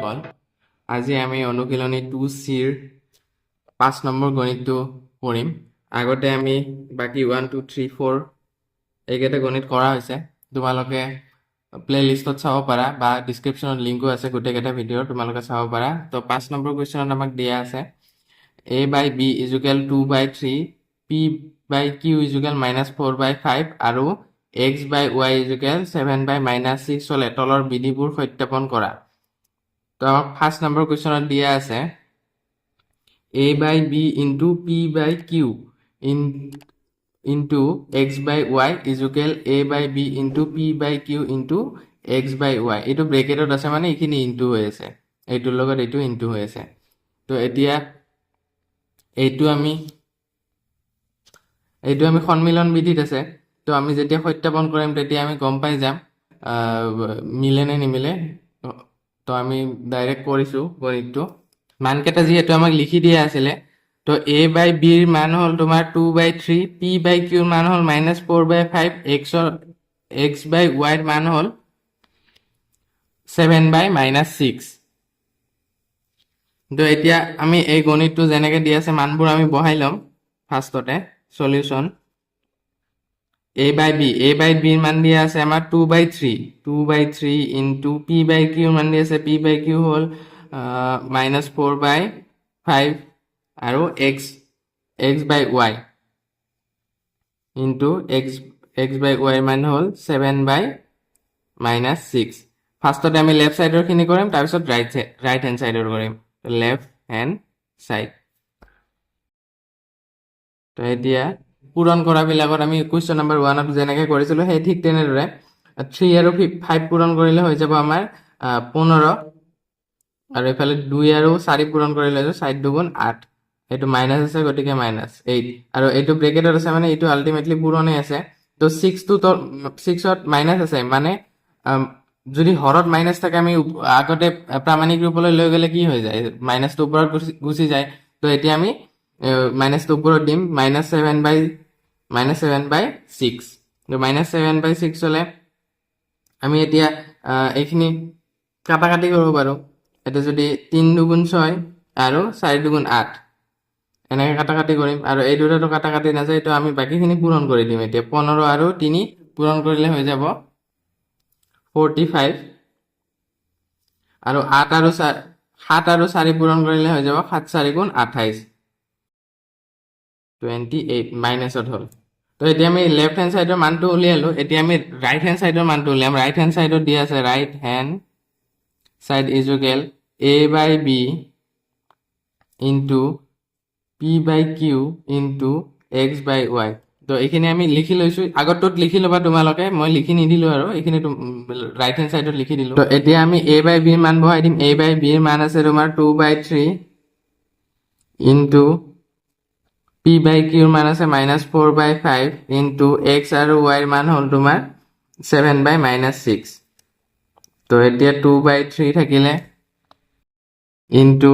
সকল আজি আমি অনুশীলনী 2C-ৰ 5 নম্বৰ গণিতটো কৰিম আগতে আমি বাকি 1 2 3 4 এইকেইটা গণিত কৰা হৈছে তোমালোকে প্লেলিষ্টত চাব পাৰা বা ডেসক্ৰিপচনত লিংকো আছে গোটেইকেইটা ভিডিঅ তোমালোকে চাব পাৰা তো 5 নম্বৰ কোৱেশ্চনত আমাক দিয়া আছে a/b = 2/3 p/q = -4/5 আৰু x/y = 7/-6 হলে তলৰ বিধিবোৰ সত্যাপন কৰা তো ফার্স্ট নাম্বার কোয়েশ্চনত দিয়া আছে a/b into p/q into x/y = a/b into p/q into x/y এইটো ব্ৰেকেটত আছে মানে এইখিনি ইনটু হৈ আছে এইটোৰ লগত এইটো ইনটু হৈ আছে তো এতিয়া এইটো আমি সন্মিলন বিধিত আছে তো আমি যেতিয়া সত্যাপন কৰিম তেতিয়া আমি গম পাই যাম মিলে নে নিমিলে তো আমি ডাইরেক্ট কৰিছো গণিতটো মানকেইটা যিহেতু আমাক লিখি দিয়া আছিলে তো a/b ৰ মান হল তোমাৰ 2/3 p/q ৰ মান হল -4/5 x/y ৰ মান হল 7/-6 তো এতিয়া আমি এই গণিতটো যেনেকৈ দি আছে মানবোৰ আমি বহাই লম ফাৰ্ষ্টতে সলিউশন a/b ৰ মান দিয়া আছে আমাৰ 2/3 into p/q ৰ মান দিয়া আছে p/q হল -4/5 আৰু x/y into x/y ৰ মান হল 7/-6 ফাৰ্ষ্টতে আমি লেফট সাইডৰ খিনি কৰিম তাৰ পিছত ৰাইট হ্যান্ড সাইডৰ কৰিম লেফট হ্যান্ড সাইড তো এতিয়া পূৰণ কৰা বিলাকত আমি কোৱেশ্চন নাম্বাৰ 1 ত যেনেকৈ কৰিছিলো সেই ঠিক তেনেদৰে 3 আৰু 5 পূৰণ কৰিলে হৈ যাব আমাৰ 15 আৰু এফালে 2 আৰু 4 পূৰণ কৰিলে 4 দুগুণ 8 এইটো মাইনাস আছে গতিকে -8 আৰু এইটো ব্ৰেকেটত আছে মানে এইটো আলটিমেটলি পূৰণে আছে তো 6 ত মাইনাস আছে মানে যদি হৰত মাইনাস থাকে আমি আগতে প্ৰামাণিক ৰূপলৈ লৈ গলে কি হৈ যায় মাইনাসটো ওপৰত গুচি যায় তো এতিয়া আমি মাইনাসটো ওপৰত দিম -7/6 তো -7/6 হলে আমি এতিয়া এইখিনি কাটাকাটি কৰিব পাৰো এটা যদি 3 দুগুণ 6 আৰু 4 দুগুণ 8 এনেকৈ কাটাকাটি কৰিম আৰু এই দুটাটো কাটাকাটি নাযায় তো আমি বাকিখিনি পূৰণ কৰি দিম এতিয়া 15 আৰু 3 পূৰণ কৰিলে হৈ যাব 45 আৰু 7 আৰু 4 পূৰণ কৰিলে হৈ যাব 7 4 গুণ 28 28 মাইনাসত হল তো এতিয়া আমি লেফট হ্যান্ড সাইডৰ মানটো উলিয়ালো এতিয়া আমি ৰাইট হ্যান্ড সাইডৰ মানটো উলিয়াম রাইট হ্যান্ড সাইডত দিয়া আছে right hand side = a/b into p/q into x/y তো এইখিনি আমি লিখি লৈছো আগতটোত লিখি লবা তোমালোকে মই লিখি নিদিলো আৰু এইখিনি ৰাইট হ্যান্ড সাইডত লিখি দিলো তো এতিয়া আমি a/b ৰ মান বহাই দিম a/b ৰ মান আছে তোমাৰ 2/3 into p/q ৰ মান আছে -4/5 into x আৰু y ৰ মান হল তোমাৰ 7/-6 তো এতিয়া 2/3 থাকিলে into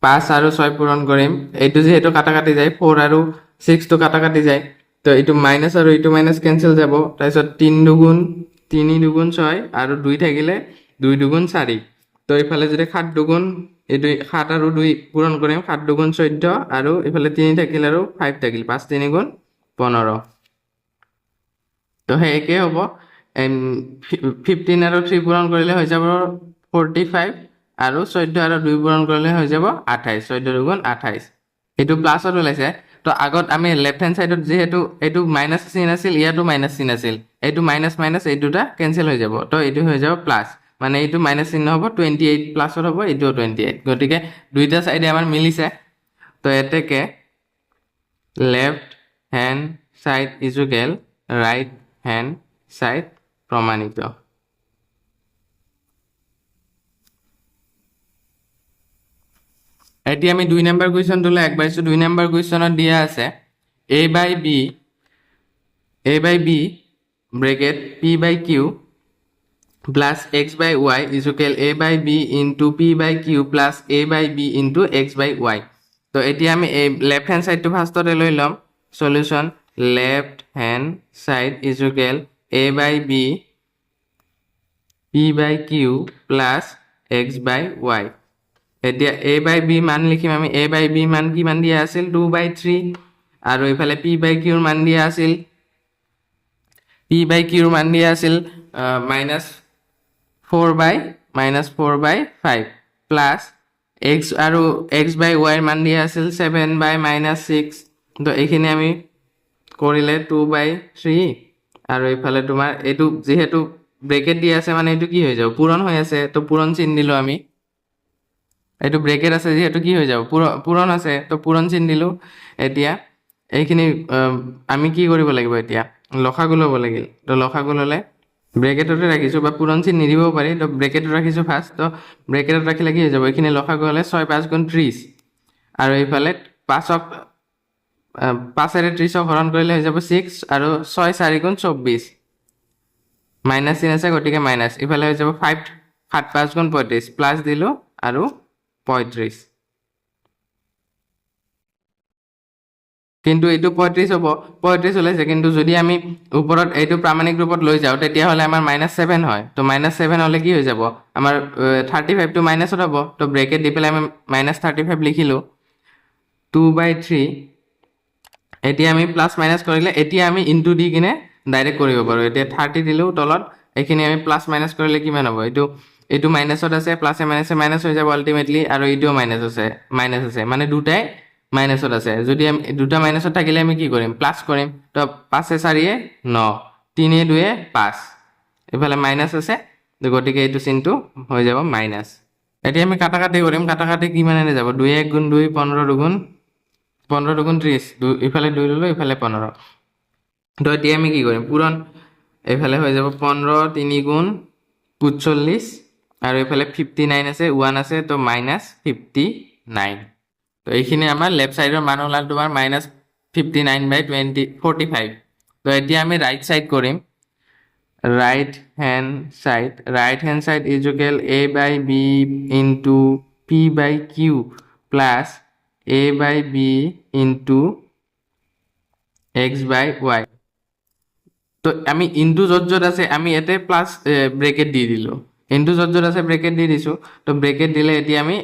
5 আৰু 6 পূৰণ কৰিম এইটো যেহেতু কাটাকাটি যায় 4 আৰু 6 তো কাটাকাটি যায় তো এইটো মাইনাস আৰু এইটো মাইনাস কেনসেল যাব তাৰপিছত 3 দুগুণ 6 আৰু 2 থাকিলে 2 দুগুণ 4 তো ইফালে যদি 7 দুগুণ এইটো 7 আৰু 2 পূৰণ কৰিম 7 দুগুণ 14 আৰু ইফালে 3 থাকিল আৰু 5 থাকিল 5 3 গুণ 15 তো হেকে হ'ব 15 আৰু 3 পূৰণ কৰিলে হৈ যাব 45 আৰু 14 আৰু 2 পূৰণ কৰিলে হৈ যাব 28 14 দুগুণ 28 এইটো প্লাসত ওলাইছে তো আগত আমি লেফট হ্যান্ড সাইডত যেহেতু এইটো মাইনাস চিন আছিল ইয়াতো মাইনাস চিন আছিল এইটো মাইনাস মাইনাস এই দুটা কেনসেল হৈ যাব তো এইটো হৈ যাব প্লাস মানে এইটো মাইনাস চিহ্ন হ'ব 28 প্লাসত হ'ব এইটো 28 গতিকে দুইটা সাইডে আমাৰ মিলিছে তো এতেকে left hand side = right hand side প্ৰমাণিত এতিয়া আমি 2 নম্বৰ কোৱেশ্চনটোলৈ আগবাঢ়িছো 2 নম্বৰ কোৱেশ্চনত দিয়া আছে a/b bracket p/q plus x/y = a/b into p/q plus a/b into x/y তো এতিয়া আমি এই লেফট হ্যান্ড সাইডটো ফাৰ্ষ্টতে লৈ লম solution left hand side = a/b p/q plus x/y। এতিয়া a/b মান লিখিম আমি। a/b মান কিমান দিয়া আছিল 2/3 আৰু এইফালে p/q ৰ মান দিয়া আছিল -4/5 প্লাছ x আৰু x/y ৰ মান দিয়া আছিল 7/-6। তো এইখিনি আমি কৰিলে 2/3 আৰু এইফালে তোমাৰ এইটো যিহেতু ব্ৰেকেট দিয়া আছে মানে এইটো কি হৈ যাব পূৰণ হৈ আছে, তো পূৰণ চিন দিলো আমি। এইটো ব্ৰেকেট আছে যিহেতু কি হৈ যাব পূৰণ আছে, তো পূৰণ চিন দিলো। এতিয়া এইখিনি আমি কি কৰিব লাগিব, এতিয়া লসাগু ল'ব লাগিল। তো লসাগু ল'লে ব্ৰেকেটতে ৰাখিছোঁ বা পূৰণ চিন নিদিবও পাৰি, তো ব্ৰেকেটত ৰাখিছোঁ ফাৰ্ষ্ট। তো ব্ৰেকেটত ৰাখিলে কি হৈ যাব, এইখিনি লসাগু হ'লে 6×5 = 30 আৰু এইফালে 5ৰে 30ক হৰণ কৰিলে হৈ যাব 6 আৰু 6×4 = 24। মাইনাছ চিন আছে গতিকে মাইনাছ, ইফালে হৈ যাব 5 7×5 = 35 প্লাছ দিলোঁ আৰু 35। কিন্তু এইটো 35 হ'ব, 35 ওলাইছে। কিন্তু যদি আমি ওপৰত এইটো প্ৰামাণিক ৰূপত লৈ যাওঁ তেতিয়াহ'লে আমাৰ -7 হয়। তো -7 হ'লে কি হৈ যাব, আমাৰ 35টো মাইনাছত হ'ব। তো ব্ৰেকেট দি পেলাই আমি -35 লিখিলোঁ 2/3। এতিয়া আমি প্লাছ মাইনাছ কৰিলে এতিয়া আমি ইনটু দি কিনে ডাইৰেক্ট কৰিব পাৰোঁ। এতিয়া 30 দিলোঁ তলত, এইখিনি আমি প্লাছ মাইনাছ কৰিলে কিমান হ'ব, এইটো মাইনাছত আছে, প্লাছে মাইনাছে মাইনাছ হৈ যাব আল্টিমেটলি, আৰু এইটোও মাইনাছ আছে মানে দুটাই মাইনাছত আছে। যদি আমি দুটা মাইনাছত থাকিলে আমি কি কৰিম, প্লাছ কৰিম। তো 5×4 = 9, 3×2 = 5, এইফালে মাইনাছ আছে, তো গতিকে এইটো চিনটো হৈ যাব মাইনাছ। এতিয়া আমি কাটাকাটি কৰিম। কাটাকাটি কিমানেৰে যাব, 2×1 = 2, 15 × 2 = 30, ইফালে 2 ল'লোঁ, ইফালে 15। তো এতিয়া আমি কি কৰিম, পূৰণ। এইফালে হৈ যাব 15, 3 × 45 আৰু এইফালে 59 আছে, 1 আছে, তো -59। তো এইখিনি আমাৰ লেফ্ট ছাইডৰ মান ওলাল তোমাৰ -59/45। তো এতিয়া আমি ৰাইট ছাইড কৰিম। Right hand side = a/b * p/q plus a/b * x/y। তো আমি ইনটু য'ত আছে আমি ইয়াতে প্লাছ ব্ৰেকেট দি দিলোঁ, ইনটু য'ত আছে ব্ৰেকেট দি দিছোঁ। তো ব্ৰেকেট দিলে এতিয়া আমি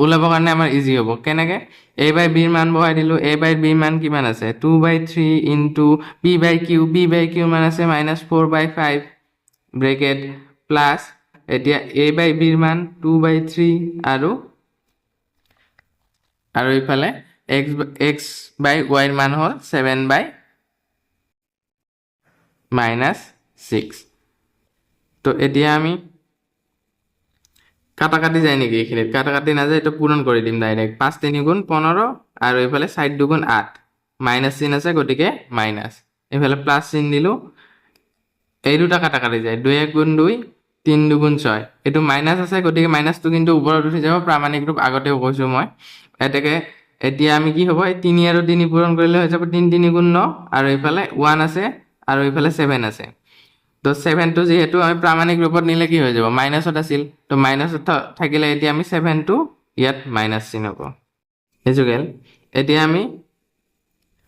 ওলাবৰ কাৰণে আমাৰ ইজি হ'ব। কেনেকৈ, a/b ৰ মান বহাই দিলোঁ। a/b ৰ মান কিমান আছে 2/3 * p/q ৰ মান আছে -4/5 ব্ৰেকেট প্লাছ এতিয়া a/b ৰ মান 2/3 আৰু ইফালে x/y ৰ মান হ'ল 7/-6। তো এতিয়া আমি কাটাকাটি যায় নেকি, এইখিনিত কাটাকাটি নাযায়, এইটো পূৰণ কৰি দিম ডাইৰেক্ট। 5 × 3 = 15 আৰু এইফালে 4 × 2 = 8, মাইনাছ চিন আছে গতিকে মাইনাছ, এইফালে প্লাছ চিন দিলোঁ। এই দুটা কাটাকাটি যায়, 2×1 = 2, 3 × 2 = 6। এইটো মাইনাছ আছে গতিকে মাইনাছটো কিন্তু ওপৰত উঠি যাব, প্ৰামাণিক ৰূপ আগতেও কৈছোঁ মই। এতেকে এতিয়া আমি কি হ'ব, 3 আৰু 3 পূৰণ কৰিলে হৈ যাব 3 × 3 = 9 আৰু এইফালে 1 আছে আৰু এইফালে 7 আছে। তো 7টো যিহেতু আমি প্ৰামাণিক ৰূপত নিলে কি হৈ যাব, মাইনাছত আছিল। তো মাইনাছত থাকিলে এতিয়া আমি 7টো ইয়াত মাইনাছ চিন হ'ব। এতিয়া আমি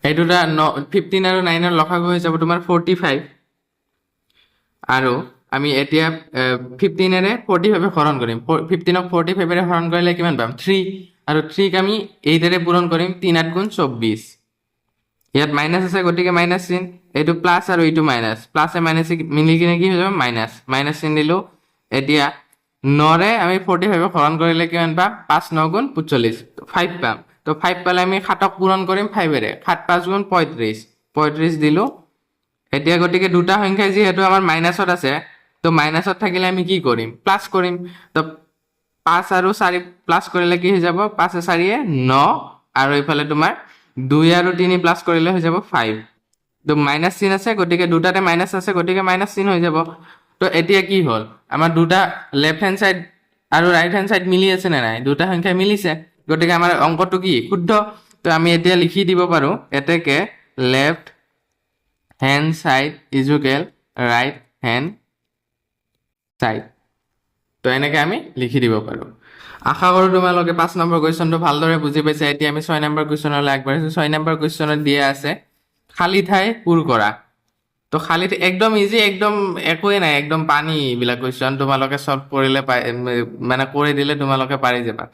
এই দুটা 15 আৰু 9ৰ লসাগু হৈ যাব তোমাৰ 45। আৰু আমি এতিয়া 15ৰে 45 হৰণ কৰিম। 15ক 45ৰে হৰণ কৰিলে কিমান পাম, 3। আৰু 3ক আমি 8ৰে পূৰণ কৰিম, 3×8 = 24। ইয়াত মাইনাছ আছে গতিকে মাইনাছ চিন, এইটো প্লাছ আৰু এইটো মাইনাছ, প্লাছে মাইনাছে মিলি কিনে কি হৈ যাব মাইনাছ চিন দিলোঁ। এতিয়া 9ৰে আমি 45ক হৰণ কৰিলে কিমান পাম, 5×9 = 45, 5 পাম। তো 5 পালে আমি 7ক পূৰণ কৰিম 5ৰে, 7×5 = 35 দিলোঁ। এতিয়া গতিকে দুটা সংখ্যা যিহেতু আমাৰ মাইনাছত আছে, তো মাইনাছত থাকিলে আমি কি কৰিম, প্লাছ কৰিম। তো 5 আৰু 4 প্লাছ কৰিলে কি হৈ যাব, 5×4 = 9 আৰু এইফালে তোমাৰ 2 আৰু 3 প্লাছ কৰিলে হৈ যাব 5। তো মাইনাছ চিন আছে গতিকে দুটাতে মাইনাছ আছে গতিকে মাইনাছ চিন হৈ যাব। তো এতিয়া কি হ'ল, আমাৰ দুটা লেফ্ট হেণ্ড চাইড আৰু ৰাইট হেণ্ড চাইড মিলি আছে নে নাই, দুটা সংখ্যা মিলিছে গতিকে আমাৰ অংকটো কি শুদ্ধ। তো আমি এতিয়া লিখি দিব পাৰোঁ এতেকে left hand side = right hand side. তো এনেকৈ আমি লিখি দিব পাৰোঁ। আশা কৰোঁ তোমালোকে 5 নম্বৰ কুৱেশ্যনটো ভালদৰে বুজি পাইছা। এতিয়া আমি 6 নম্বৰ কুৱেশ্যনলৈ আগবাঢ়িছোঁ। 6 নম্বৰ কুৱেশ্যনত দিয়া আছে খালী ঠাই পূৰ কৰা। তো খালি একদম ইজি, একদম একোৱে নাই, একদম পানী এইবিলাক কুৱেশ্যন তোমালোকে চল্ভ কৰিলে মানে কৰি দিলে তোমালোকে পাৰি যাবা।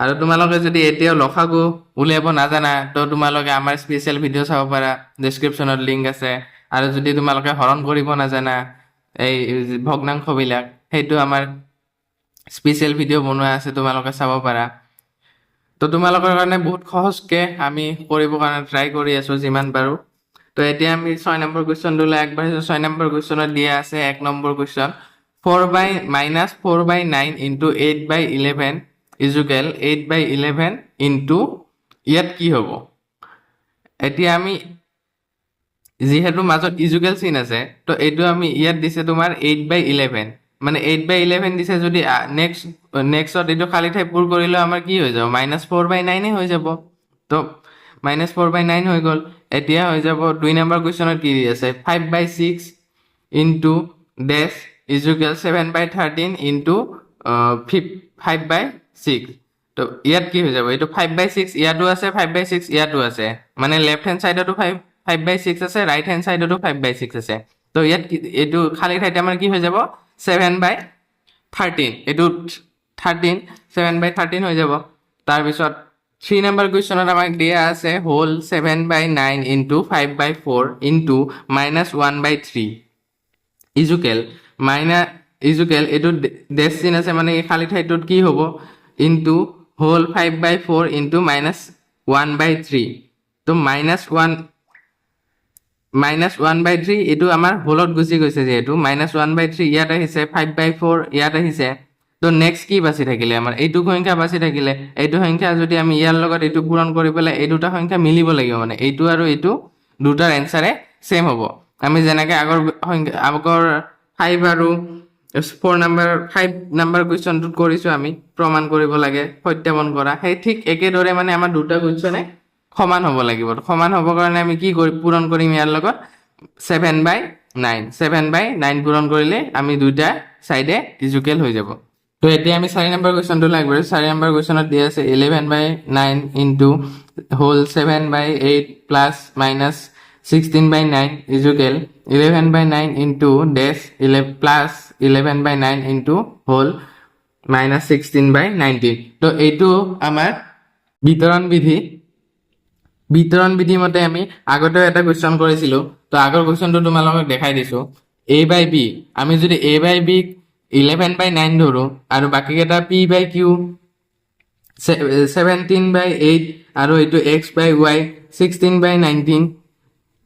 আৰু তোমালোকে যদি এতিয়াও লসাগু উলিয়াব নাজানা তো তোমালোকে আমাৰ স্পেচিয়েল ভিডিঅ' চাব পাৰা, ডেছক্ৰিপশ্যনত লিংক আছে। আৰু যদি তোমালোকে হৰণ কৰিব নাজানা এই ভগ্নাংশবিলাক, সেইটো আমাৰ স্পেচিয়েল ভিডিঅ' বনোৱা আছে, তোমালোকে চাব পাৰা। তো তোমালোকৰ কাৰণে বহুত সহজকে আমি কৰিবৰ কাৰণে ট্ৰাই কৰি আছোঁ যিমান পাৰোঁ। তো এতিয়া আমি 6 নম্বৰ কুৱেশ্যনটোলৈ আগবাঢ়িছোঁ। 6 নম্বৰ কুৱেশ্যনত দিয়া আছে 1 number question, 4/-4/9 into 8/11 equal 8/11 into, ইয়াত কি হ'ব? এতিয়া আমি যিহেতু মাজত ইজুকেল চিন আছে, তো এইটো আমি ইয়াত দিছে তোমাৰ 8/11, মানে 8/11 দিছে। যদি নেক্সটত এইটো খালী ঠাই পূৰ কৰিলেও আমাৰ কি হৈ যাব? -4/9 হৈ যাব। তো -4/9 হৈ গ'ল। এতিয়া হৈ যাব 2 নম্বৰ কুৱেশ্যনত কি দি আছে? 5/6 ইনটু ডেছ ইজুকেল 7/13 ইনটু 5/6। তো ইয়াত কি হৈ যাব? এইটো 5/6 ইয়াতো আছে, 5/6 ইয়াতো আছে, মানে লেফ্ট হেণ্ড চাইডতো 5/6 আছে, ৰাইট হেণ্ড চাইডতো 5/6 আছে। তো ইয়াত এইটো খালী ঠাইতে আমাৰ কি হৈ যাব? 7/13, এইটো 13, 7/13 হৈ যাব। তাৰপিছত 3 নম্বৰ কুৱেশ্যনত আমাক দিয়া আছে হোল 7/9 ইনটু 5/4 ইনটু -1/3 ইজুকেল এইটো ডেছ চিন আছে, মানে এই খালী ঠাইটোত কি হ'ব? Into whole 5/4 into -1/3। তো -1/3 এইটো আমাৰ হোলত গুচি গৈছে, যিহেতু -1/3 ইয়াত আহিছে, 5/4 ইয়াত আহিছে। তো নেক্সট কি বাচি থাকিলে? আমাৰ এইটো সংখ্যা বাচি থাকিলে। এইটো সংখ্যা যদি আমি ইয়াৰ লগত এইটো পূৰণ কৰি পেলাই এই দুটা সংখ্যা মিলিব লাগিব, মানে এইটো আৰু এইটো দুটাৰ এনচাৰে ছেম হ'ব। আমি যেনেকৈ আগৰ 5 আৰু 5 নম্বৰ কুৱেশ্যনটোত কৰিছোঁ, আমি প্ৰমাণ কৰিব লাগে, সত্যাপন কৰা, সেই ঠিক একেদৰে মানে আমাৰ দুটা কুৱেশ্যনে সমান হ'ব লাগিব। সমান হ'বৰ কাৰণে আমি কি পূৰণ কৰিম? ইয়াৰ লগত 7/9 পূৰণ কৰিলে আমি দুইটা চাইডে ইজুকেল হৈ যাব। তো এতিয়া আমি 4 নম্বৰ কুৱেশ্যনটো আগবাঢ়িছোঁ। 4 নম্বৰ কুৱেশ্যনত দিয়া আছে 11/9 into whole 7/8 plus minus 16/9 equal 11/9 into ডেছ প্লাছ 11/9 ইনটু হোল -16/19। তো এইটো আমাৰ বিতৰণ বিধি মতে আমি আগতেও এটা কুৱেশ্যন কৰিছিলোঁ। তো আগৰ কুৱেশ্যনটো তোমালোকক দেখাই দিছোঁ। a/b, আমি যদি a/b 11/9 ধৰোঁ আৰু বাকীকেইটা p/q 17/8 আৰু এইটো x/y 16/19,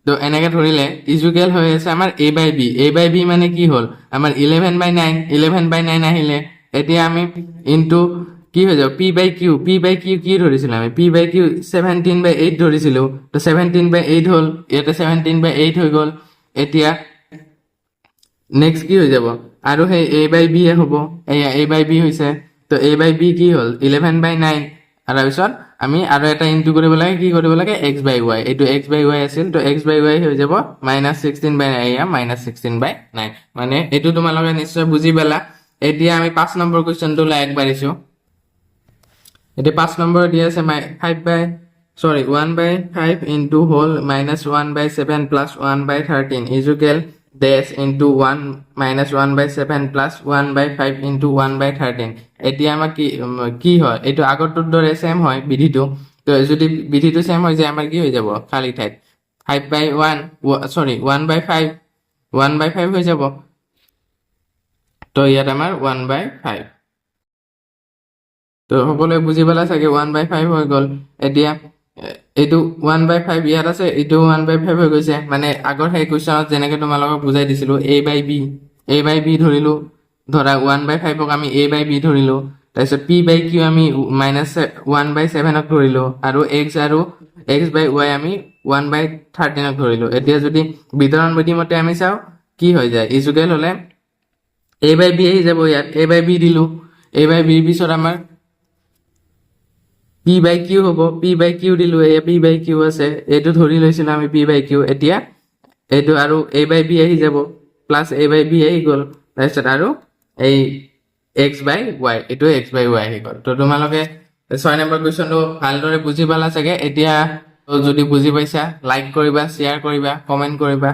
তো এনেকৈ ধৰিলে ইজুকেল হৈ আছে আমাৰ a/b। a/b মানে কি হ'ল? আমাৰ 11/9 আহিলে। এতিয়া আমি ইনটু কি হৈ যাব? p/q কি ধৰিছিলোঁ? আমি p/q 17/8 ধৰিছিলোঁ। তো 17/8 হ'ল, ইয়াতে 17/8 হৈ গ'ল। এতিয়া নেক্সট কি হৈ যাব? আৰু সেই a/b হ'ব, এয়া a/b হৈছে। তো a/b কি হ'ল? 11/9। আৰু তাৰপিছত আমি আৰু এটা ইনটু কৰিব লাগে, কি কৰিব লাগে? x/y, এইটো x/y আছিল। তো x/y হৈ যাব -16/9, মানে এইটো তোমালোকে নিশ্চয় বুজি পালা। এতিয়া আমি 5 নম্বৰ কুৱেশ্যনটোলৈ আগবাঢ়িছোঁ। এতিয়া 5 নম্বৰ দিয়া আছে 1/5 ইনটু হোল -1/7 প্লাছ 1/13 ইজুকেল ডেছ ইনটু 1/7 প্লাছ 1/5 ইনটু 1/13। এতিয়া আমাৰ কি হয়? এইটো আগৰটোৰ দৰে ছেম হয় বিধিটো। তো যদি বিধিটো ছেম হৈ যায়, আমাৰ কি হৈ যাব? খালী ঠাইত 1/5 হৈ যাব। তো ইয়াত আমাৰ 1/5। তো সকলোৱে বুজি পালা চাগে? 1/5 হৈ গ'ল। এতিয়া এইটো 1/5 ইয়াত আছে, এইটো 1/5 হৈ গৈছে। মানে আগৰ সেই কুৱেশ্যনত যেনেকৈ তোমালোকক বুজাই দিছিলোঁ, a/b ধৰিলোঁ। ধৰা 1/5ক আমি a/b ধৰিলোঁ। তাৰপিছত p/q আমি -1/7 ধৰিলোঁ, আৰু x/y আমি 1/13 ধৰিলোঁ। এতিয়া যদি বিতৰণ বিধি মতে আমি চাওঁ, কি হৈ যায়? ইজুকেল হ'লে a/b আহি যাব। ইয়াত a/b দিলোঁ। a/b পিছত আমাৰ p/q হ'ব, p/q দিলোঁ। এয়া p/q আছে, এইটো ধৰি লৈছিলোঁ আমি p/q। এতিয়া এইটো আৰু a/b আহি যাব, প্লাছ a/b আহি গ'ল। তাৰপিছত আৰু এই x/y, এইটো x/y আহি গ'ল। তো তোমালোকে 6 নম্বৰ কুৱেশ্যনটো ভালদৰে বুজি পালা চাগে? এতিয়া যদি বুজি পাইছা, লাইক কৰিবা, শ্বেয়াৰ কৰিবা, কমেণ্ট কৰিবা।